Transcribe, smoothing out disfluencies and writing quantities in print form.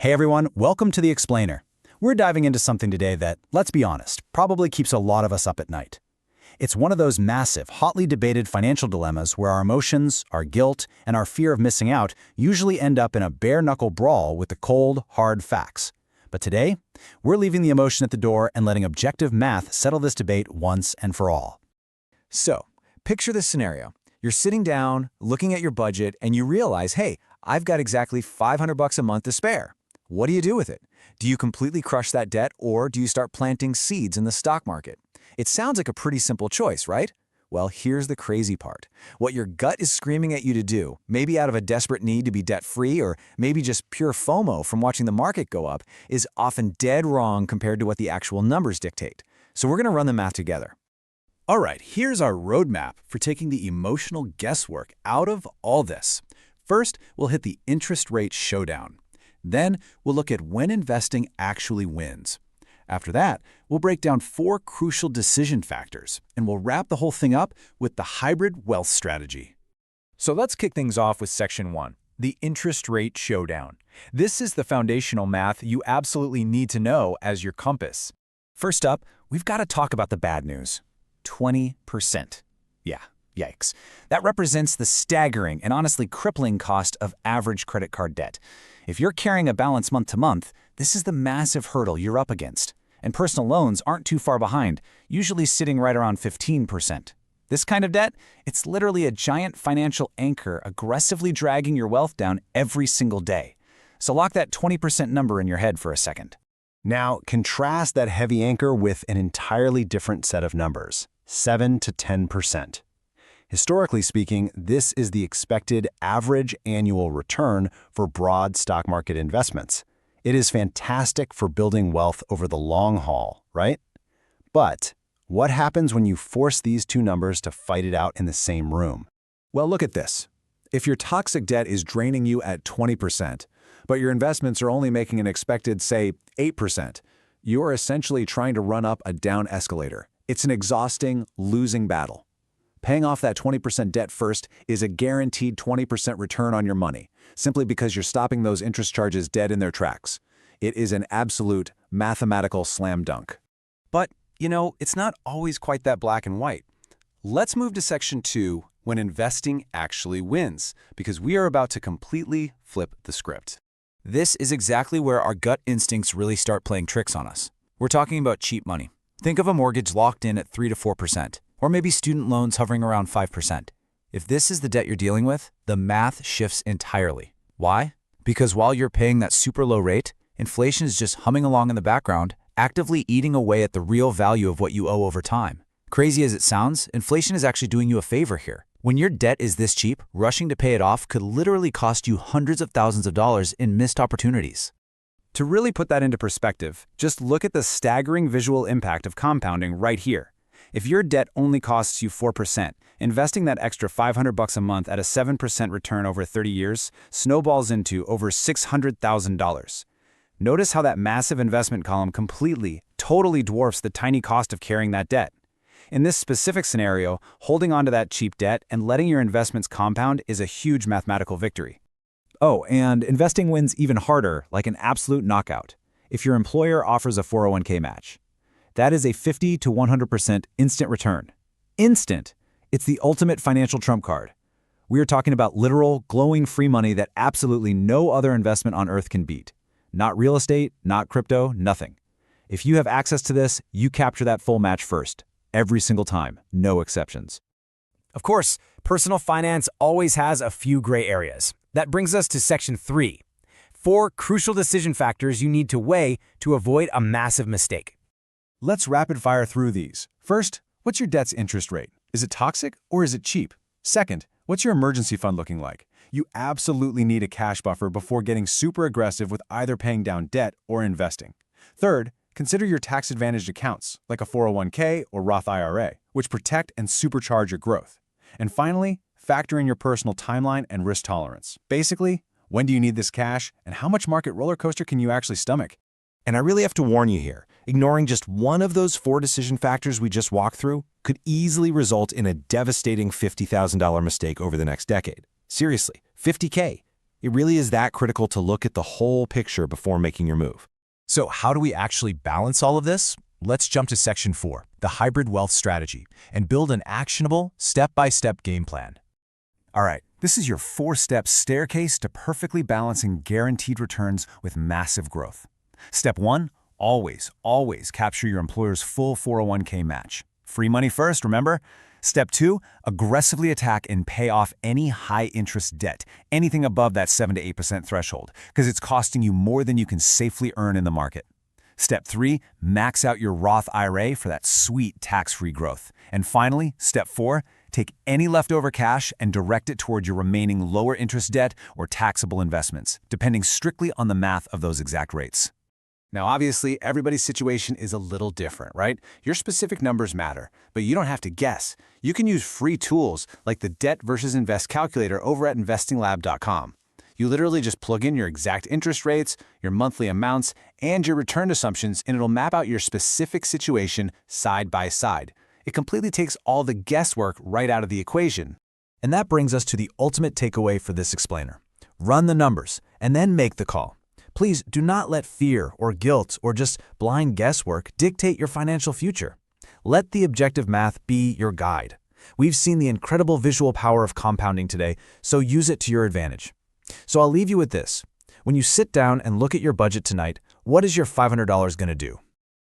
Hey everyone, welcome to The Explainer. We're diving into something today that, let's be honest, probably keeps a lot of us up at night. It's one of those massive, hotly debated financial dilemmas where our emotions, our guilt, and our fear of missing out usually end up in a bare-knuckle brawl with the cold, hard facts. But today, we're leaving the emotion at the door and letting objective math settle this debate once and for all. So, picture this scenario. You're sitting down, looking at your budget, and you realize, hey, I've got exactly $500 a month to spare. What do you do with it? Do you completely crush that debt, or do you start planting seeds in the stock market? It sounds like a pretty simple choice, right? Well, here's the crazy part. What your gut is screaming at you to do, maybe out of a desperate need to be debt-free, or maybe just pure FOMO from watching the market go up, is often dead wrong compared to what the actual numbers dictate. So we're going to run the math together. All right, here's our roadmap for taking the emotional guesswork out of all this. First, we'll hit the interest rate showdown. Then, we'll look at when investing actually wins. After that, we'll break down 4 crucial decision factors, and we'll wrap the whole thing up with the hybrid wealth strategy. So let's kick things off with Section 1, the interest rate showdown. This is the foundational math you absolutely need to know as your compass. First up, we've got to talk about the bad news. 20%. Yeah, yikes. That represents the staggering and honestly crippling cost of average credit card debt. If you're carrying a balance month to month, this is the massive hurdle you're up against. And personal loans aren't too far behind, usually sitting right around 15%. This kind of debt, it's literally a giant financial anchor aggressively dragging your wealth down every single day. So lock that 20% number in your head for a second. Now, contrast that heavy anchor with an entirely different set of numbers, 7 to 10%. Historically speaking, this is the expected average annual return for broad stock market investments. It is fantastic for building wealth over the long haul, right? But what happens when you force these two numbers to fight it out in the same room? Well, look at this. If your toxic debt is draining you at 20%, but your investments are only making an expected, say, 8%, you are essentially trying to run up a down escalator. It's an exhausting, losing battle. Paying off that 20% debt first is a guaranteed 20% return on your money, simply because you're stopping those interest charges dead in their tracks. It is an absolute mathematical slam dunk. But, it's not always quite that black and white. Let's move to Section 2, when investing actually wins, because we are about to completely flip the script. This is exactly where our gut instincts really start playing tricks on us. We're talking about cheap money. Think of a mortgage locked in at 3 to 4%. Or maybe student loans hovering around 5%. If this is the debt you're dealing with, the math shifts entirely. Why? Because while you're paying that super low rate, inflation is just humming along in the background, actively eating away at the real value of what you owe over time. Crazy as it sounds, inflation is actually doing you a favor here. When your debt is this cheap, rushing to pay it off could literally cost you hundreds of thousands of dollars in missed opportunities. To really put that into perspective, just look at the staggering visual impact of compounding right here. If your debt only costs you 4%, investing that extra $500 a month at a 7% return over 30 years snowballs into over $600,000. Notice how that massive investment column totally dwarfs the tiny cost of carrying that debt. In this specific scenario, holding onto that cheap debt and letting your investments compound is a huge mathematical victory. Oh, and investing wins even harder, like an absolute knockout, if your employer offers a 401k match. That is a 50 to 100% instant return. Instant! It's the ultimate financial trump card. We are talking about literal, glowing free money that absolutely no other investment on earth can beat. Not real estate, not crypto, nothing. If you have access to this, you capture that full match first. Every single time, no exceptions. Of course, personal finance always has a few gray areas. That brings us to Section 3. 4 crucial decision factors you need to weigh to avoid a massive mistake. Let's rapid fire through these. First, what's your debt's interest rate? Is it toxic or is it cheap? Second, what's your emergency fund looking like? You absolutely need a cash buffer before getting super aggressive with either paying down debt or investing. Third, consider your tax-advantaged accounts, like a 401k or Roth IRA, which protect and supercharge your growth. And finally, factor in your personal timeline and risk tolerance. Basically, when do you need this cash, and how much market roller coaster can you actually stomach? And I really have to warn you here, ignoring just one of those 4 decision factors we just walked through could easily result in a devastating $50,000 mistake over the next decade. Seriously, $50K. It really is that critical to look at the whole picture before making your move. So how do we actually balance all of this? Let's jump to Section 4, the hybrid wealth strategy, and build an actionable, step-by-step game plan. All right, this is your 4-step staircase to perfectly balancing guaranteed returns with massive growth. Step 1, always capture your employer's full 401k match. Free money first, remember? Step 2, aggressively attack and pay off any high-interest debt, anything above that 7 to 8% threshold, because it's costing you more than you can safely earn in the market. Step 3, max out your Roth IRA for that sweet tax-free growth. And finally, Step 4, take any leftover cash and direct it toward your remaining lower interest debt or taxable investments, depending strictly on the math of those exact rates. Now, obviously, everybody's situation is a little different, right? Your specific numbers matter, but you don't have to guess. You can use free tools like the Debt versus Invest calculator over at investinglab.com. You literally just plug in your exact interest rates, your monthly amounts, and your return assumptions, and it'll map out your specific situation side by side. It completely takes all the guesswork right out of the equation. And that brings us to the ultimate takeaway for this explainer. Run the numbers, and then make the call. Please do not let fear or guilt or just blind guesswork dictate your financial future. Let the objective math be your guide. We've seen the incredible visual power of compounding today, so use it to your advantage. So I'll leave you with this. When you sit down and look at your budget tonight, what is your $500 going to do?